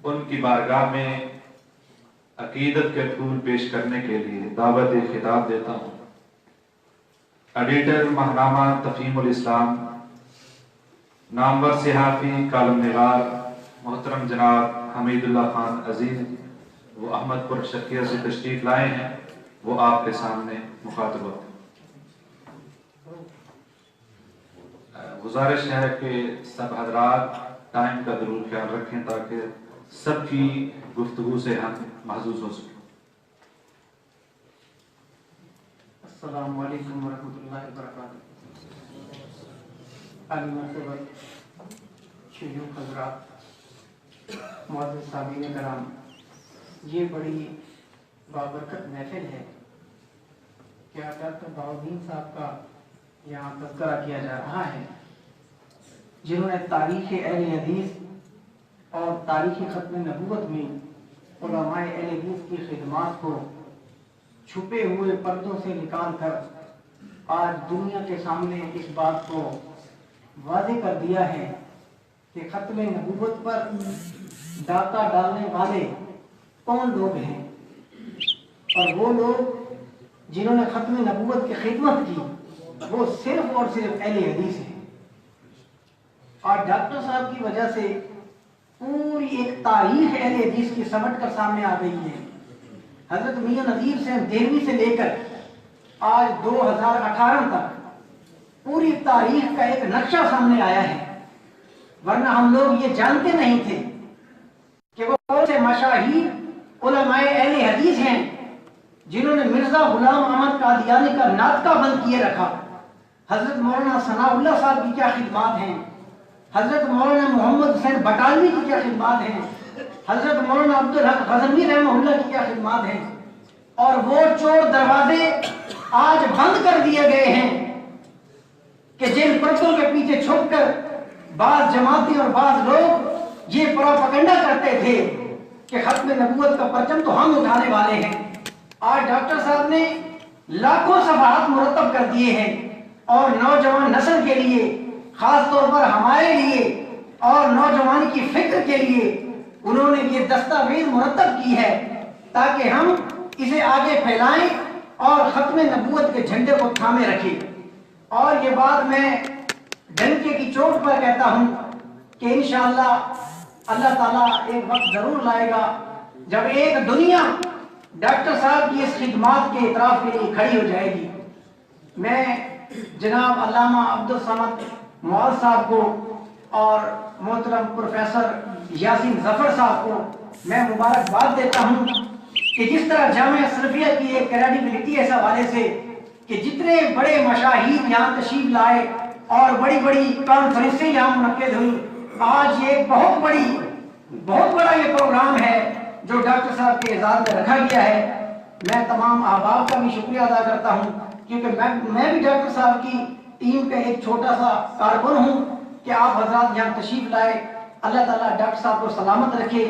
ان کی بارگاہ میں عقیدت کے پھول پیش کرنے کے لیے دعوت خطاب دیتا ہوں۔ ایڈیٹر ماہنامہ تفہیم الاسلام، نامور صحافی کالم نگار محترم جناب حمید اللہ خان عزیز، وہ احمد پور شکیہ سے تشریف لائے ہیں، وہ آپ کے سامنے مخاطب ہوتے ہیں۔ گزارش ہے کہ سب حضرات ٹائم کا ضرور خیال رکھیں تاکہ سب کی گفتگو سے ہم محظوظ ہو سکیں۔ السلام علیکم ورحمۃ اللہ وبرکاتہ۔ عالی مرتبہ شیوخ حضرات، معزز سامعین کرام، یہ بڑی بابرکت محفل ہے کہ ڈاکٹر بہاؤالدین صاحب کا یہاں تذکرہ کیا جا رہا ہے، جنہوں نے تاریخ اہل حدیث اور تاریخ ختم نبوت میں علماء اہل حدیث کی خدمات کو چھپے ہوئے پردوں سے نکال کر آج دنیا کے سامنے اس بات کو واضح کر دیا ہے کہ ختم نبوت پر ڈاکہ ڈالنے والے کون لوگ ہیں، اور وہ لوگ جنہوں نے ختم نبوت کی خدمت کی وہ صرف اور صرف اہل حدیث ہیں۔ اور ڈاکٹر صاحب کی وجہ سے پوری ایک تاریخ اہل حدیث کی سمٹ کر سامنے آ گئی ہے۔ حضرت میاں نذیر سے دہلوی سے لے کر آج 2018 تک پوری تاریخ کا ایک نقشہ سامنے آیا ہے، ورنہ ہم لوگ یہ جانتے نہیں تھے کہ وہ کون سے مشاہیر علماء اہل حدیث ہیں جنہوں نے مرزا غلام احمد قادیانی کا ناطقہ بند کیے رکھا۔ حضرت مولانا ثناء اللہ صاحب کی کیا خدمات ہیں، حضرت مولانا محمد حسین بٹالوی کی کیا خدمات ہیں، حضرت مولانا عبدالحق غزنوی رحمہ اللہ کی کیا خدمات ہیں، اور وہ چور دروازے آج بند کر دیے گئے ہیں کہ جن پردوں کے پیچھے چھپ کر بعض جماعتیں اور بعض لوگ یہ پروپیگنڈا کرتے تھے کہ ختم نبوت کا پرچم تو ہم اٹھانے والے ہیں۔ آج ڈاکٹر صاحب نے لاکھوں صفحات مرتب کر دیے ہیں، اور نوجوان نسل کے لیے، خاص طور پر ہمارے لیے اور نوجوان کی فکر کے لیے انہوں نے یہ دستاویز مرتب کی ہے تاکہ ہم اسے آگے پھیلائیں اور ختم نبوت کے جھنڈے کو تھامے رکھیں۔ اور یہ بات میں ڈنکے کی چوٹ پر کہتا ہوں کہ انشاءاللہ اللہ تعالیٰ ایک وقت ضرور لائے گا جب ایک دنیا ڈاکٹر صاحب کی اس خدمات کے اعتراف کے لیے کھڑی ہو جائے گی۔ میں جناب علامہ عبدالصمد معاذ صاحب کو اور محترم پروفیسر یاسین ظفر صاحب کو میں مبارکباد دیتا ہوں کہ جس طرح جامعہ سلفیہ کی ایک کریڈیبلٹی اس حوالے سے کہ جتنے بڑے مشاہیر یہاں تشریف لائے اور بڑی بڑی کانفرنسیں یہاں منعقد ہوئی، آج یہ بہت بڑا یہ پروگرام ہے جو ڈاکٹر صاحب کے اعزاز میں رکھا گیا ہے۔ میں تمام احباب کا بھی شکریہ ادا کرتا ہوں کیونکہ میں بھی ڈاکٹر صاحب کی ٹیم کا ایک چھوٹا سا کارکن ہوں کہ آپ حضرات یہاں تشریف لائے۔ اللہ تعالیٰ ڈاکٹر صاحب کو سلامت رکھے،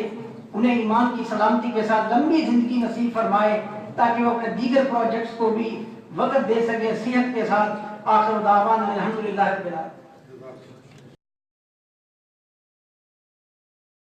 انہیں ایمان کی سلامتی کے ساتھ لمبی زندگی نصیب فرمائے تاکہ وہ اپنے دیگر پروجیکٹس کو بھی وقت دے سکے صحت کے ساتھ۔ آخر دعوانا الحمدللہ رب العالمین۔